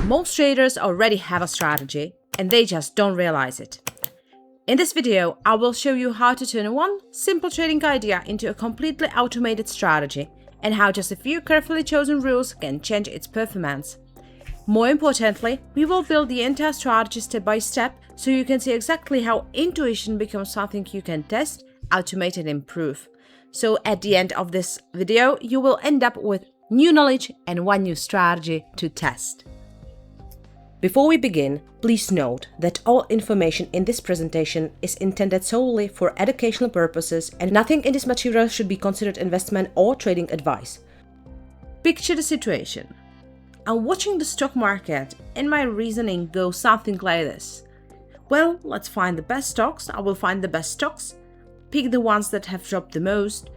Most traders already have a strategy and they just don't realize it. In this video, I will show you how to turn one simple trading idea into a completely automated strategy and how just a few carefully chosen rules can change its performance. More importantly, we will build the entire strategy step by step so you can see exactly how intuition becomes something you can test, automate and improve. So at the end of this video, you will end up with new knowledge and one new strategy to test. Before we begin, please note that all information in this presentation is intended solely for educational purposes and nothing in this material should be considered investment or trading advice. Picture the situation. I'm watching the stock market and my reasoning goes something like this. Well, let's find the best stocks. I will find the best stocks, pick the ones that have dropped the most.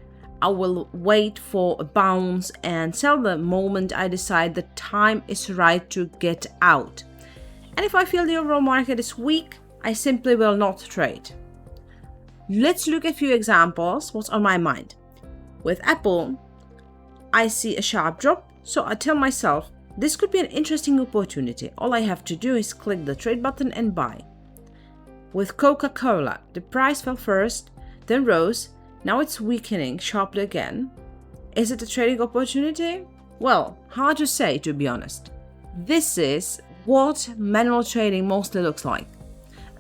I will wait for a bounce and sell the moment I decide the time is right to get out. And if I feel the overall market is weak, I simply will not trade. Let's look at a few examples, what's on my mind. With Apple, I see a sharp drop, so I tell myself, this could be an interesting opportunity. All I have to do is click the trade button and buy. With Coca-Cola, the price fell first, then rose, now it's weakening sharply again. Is it a trading opportunity? Well, hard to say, to be honest. This is what manual trading mostly looks like.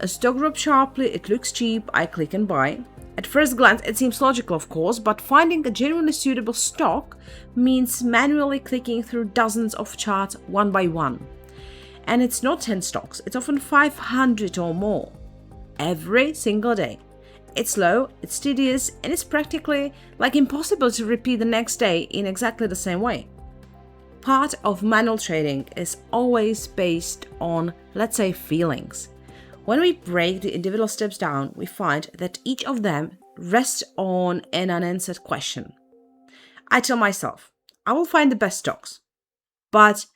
A stock drops sharply, it looks cheap, I click and buy. At first glance it seems logical of course, but finding a genuinely suitable stock means manually clicking through dozens of charts one by one. And it's not 10 stocks, it's often 500 or more. Every single day. It's slow, it's tedious, and it's practically impossible to repeat the next day in exactly the same way. Part of manual trading is always based on, let's say, feelings. When we break the individual steps down, we find that each of them rests on an unanswered question. I tell myself, I will find the best stocks. But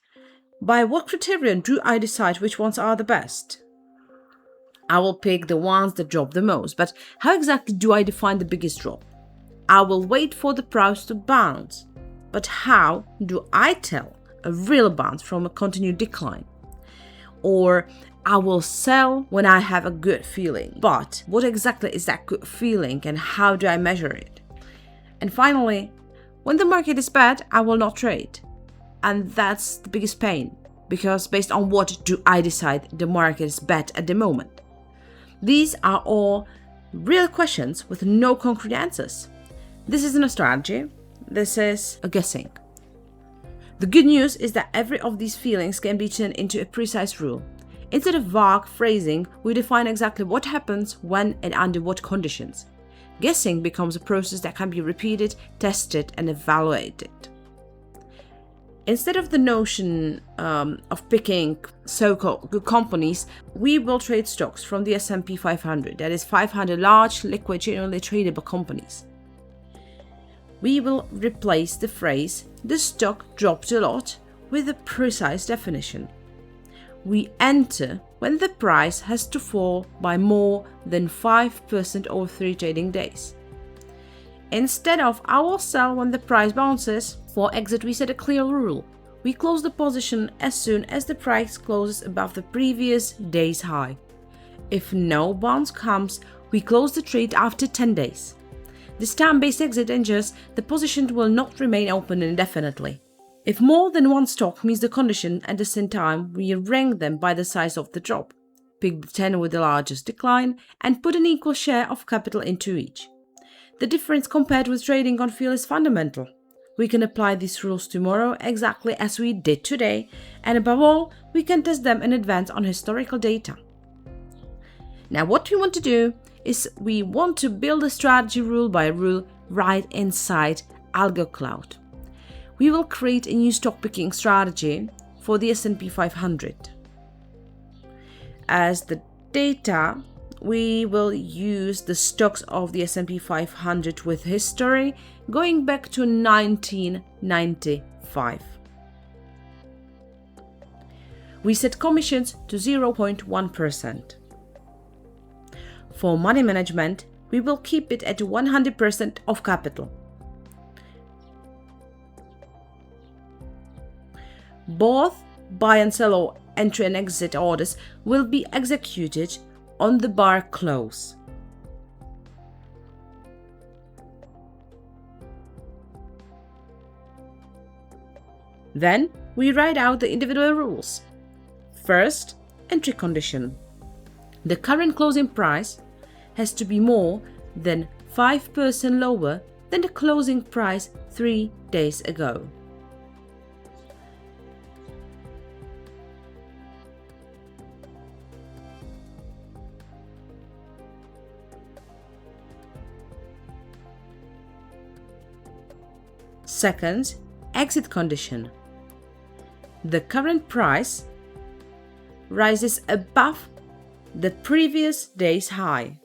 by what criterion do I decide which ones are the best? I will pick the ones that drop the most, but how exactly do I define the biggest drop? I will wait for the price to bounce. But how do I tell a real bounce from a continued decline? Or I will sell when I have a good feeling. But what exactly is that good feeling and how do I measure it? And finally, when the market is bad, I will not trade. And that's the biggest pain, because based on what do I decide the market is bad at the moment? These are all real questions with no concrete answers. This isn't a strategy. This is a guessing. The good news is that every of these feelings can be turned into a precise rule. Instead of vague phrasing, we define exactly what happens, when and under what conditions. Guessing becomes a process that can be repeated, tested and evaluated. Instead of the notion of picking so-called good companies, we will trade stocks from the S&P 500, that is 500 large, liquid, genuinely tradable companies. We will replace the phrase, the stock dropped a lot, with a precise definition. We enter when the price has to fall by more than 5% over 3 trading days. Instead of I will sell when the price bounces, for exit we set a clear rule. We close the position as soon as the price closes above the previous day's high. If no bounce comes, we close the trade after 10 days. This time-based exit ensures the position will not remain open indefinitely. If more than one stock meets the condition at the same time, we rank them by the size of the drop, pick the 10 with the largest decline, and put an equal share of capital into each. The difference compared with trading on feel is fundamental. We can apply these rules tomorrow exactly as we did today, and above all, we can test them in advance on historical data. Now what we want to do is we want to build a strategy rule by rule right inside Algo Cloud. We will create a new stock picking strategy for the S&P 500. As the data, we will use the stocks of the S&P 500 with history going back to 1995. We set commissions to 0.1%. For money management, we will keep it at 100% of capital. Both buy and sell or entry and exit orders will be executed on the bar close. Then we write out the individual rules. First, entry condition. The current closing price has to be more than 5% lower than the closing price 3 days ago. Second, exit condition. The current price rises above the previous day's high.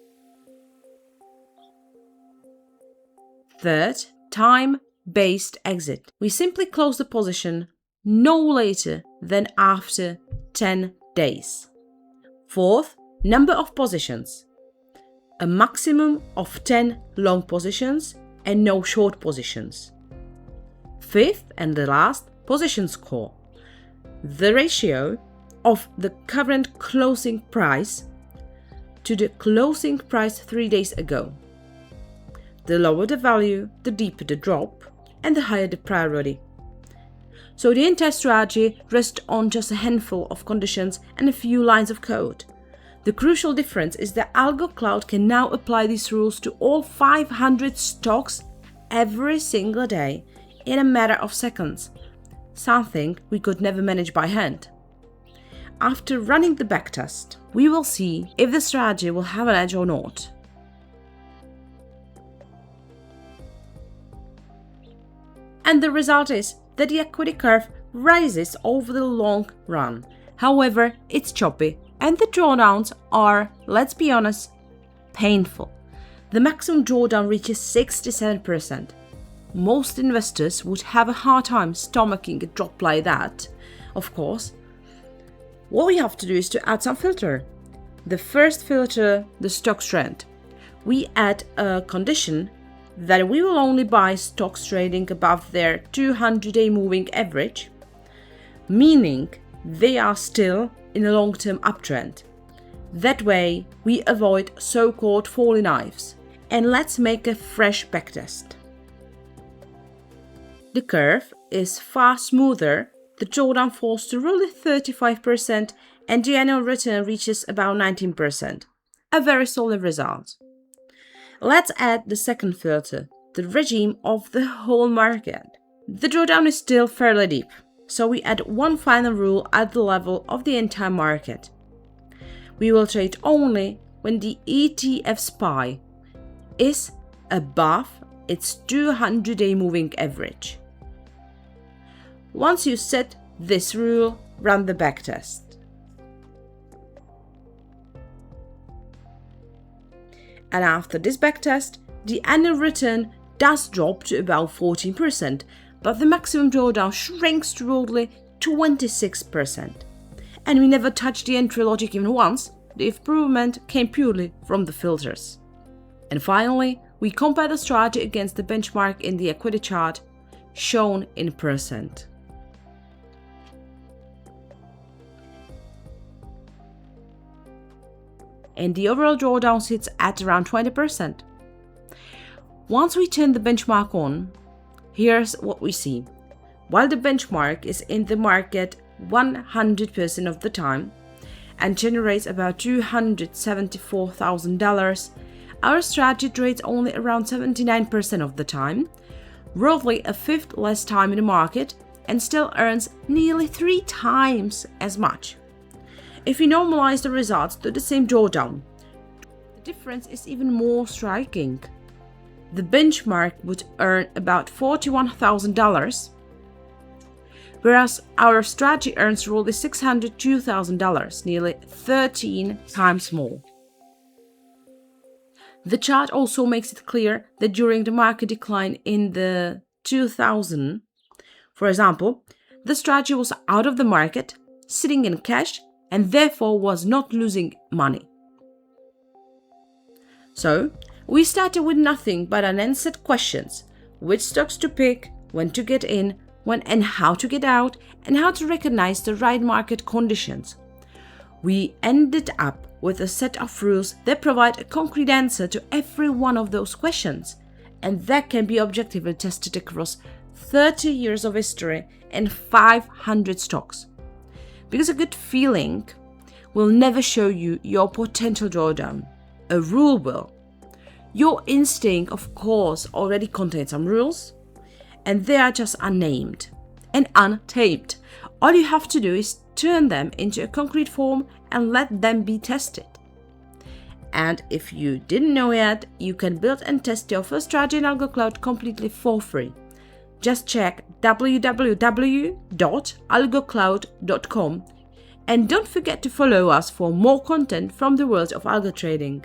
Third, time-based exit. We simply close the position no later than after 10 days. Fourth, number of positions. A maximum of 10 long positions and no short positions. Fifth and the last, position score. The ratio of the current closing price to the closing price 3 days ago. The lower the value, the deeper the drop, and the higher the priority. So the entire strategy rests on just a handful of conditions and a few lines of code. The crucial difference is that Algo Cloud can now apply these rules to all 500 stocks every single day in a matter of seconds, something we could never manage by hand. After running the backtest, we will see if the strategy will have an edge or not. And the result is that the equity curve rises over the long run. However, it's choppy and the drawdowns are, let's be honest, painful. The maximum drawdown reaches 67%. Most investors would have a hard time stomaching a drop like that, of course. What we have to do is to add some filter. The first filter, the stock trend. We add a condition that we will only buy stocks trading above their 200-day moving average, meaning they are still in a long-term uptrend. That way, we avoid so-called falling knives. And let's make a fresh backtest. The curve is far smoother, the drawdown falls to roughly 35%, and the annual return reaches about 19%. A very solid result. Let's add the second filter, the regime of the whole market. The drawdown is still fairly deep, so we add one final rule at the level of the entire market. We will trade only when the ETF SPY is above its 200-day moving average. Once you set this rule, run the backtest. And after this backtest, the annual return does drop to about 14%, but the maximum drawdown shrinks to roughly 26%. And we never touched the entry logic even once. The improvement came purely from the filters. And finally, we compare the strategy against the benchmark in the equity chart, shown in percent. And the overall drawdown sits at around 20%. Once we turn the benchmark on, here's what we see. While the benchmark is in the market 100% of the time and generates about $274,000, our strategy trades only around 79% of the time, roughly a fifth less time in the market, and still earns nearly 3 times as much. If we normalize the results to the same drawdown, the difference is even more striking. The benchmark would earn about $41,000, whereas our strategy earns roughly $602,000, nearly 13 times more. The chart also makes it clear that during the market decline in the 2000, for example, the strategy was out of the market, sitting in cash, and therefore was not losing money. So, we started with nothing but unanswered questions: which stocks to pick, when to get in, when and how to get out, and how to recognize the right market conditions. We ended up with a set of rules that provide a concrete answer to every one of those questions, and that can be objectively tested across 30 years of history and 500 stocks. Because a good feeling will never show you your potential drawdown. A rule will. Your instinct, of course, already contains some rules, and they are just unnamed and untamed. All you have to do is turn them into a concrete form and let them be tested. And if you didn't know yet, you can build and test your first strategy in Algo Cloud completely for free. Just check www.algocloud.com and don't forget to follow us for more content from the world of algo trading.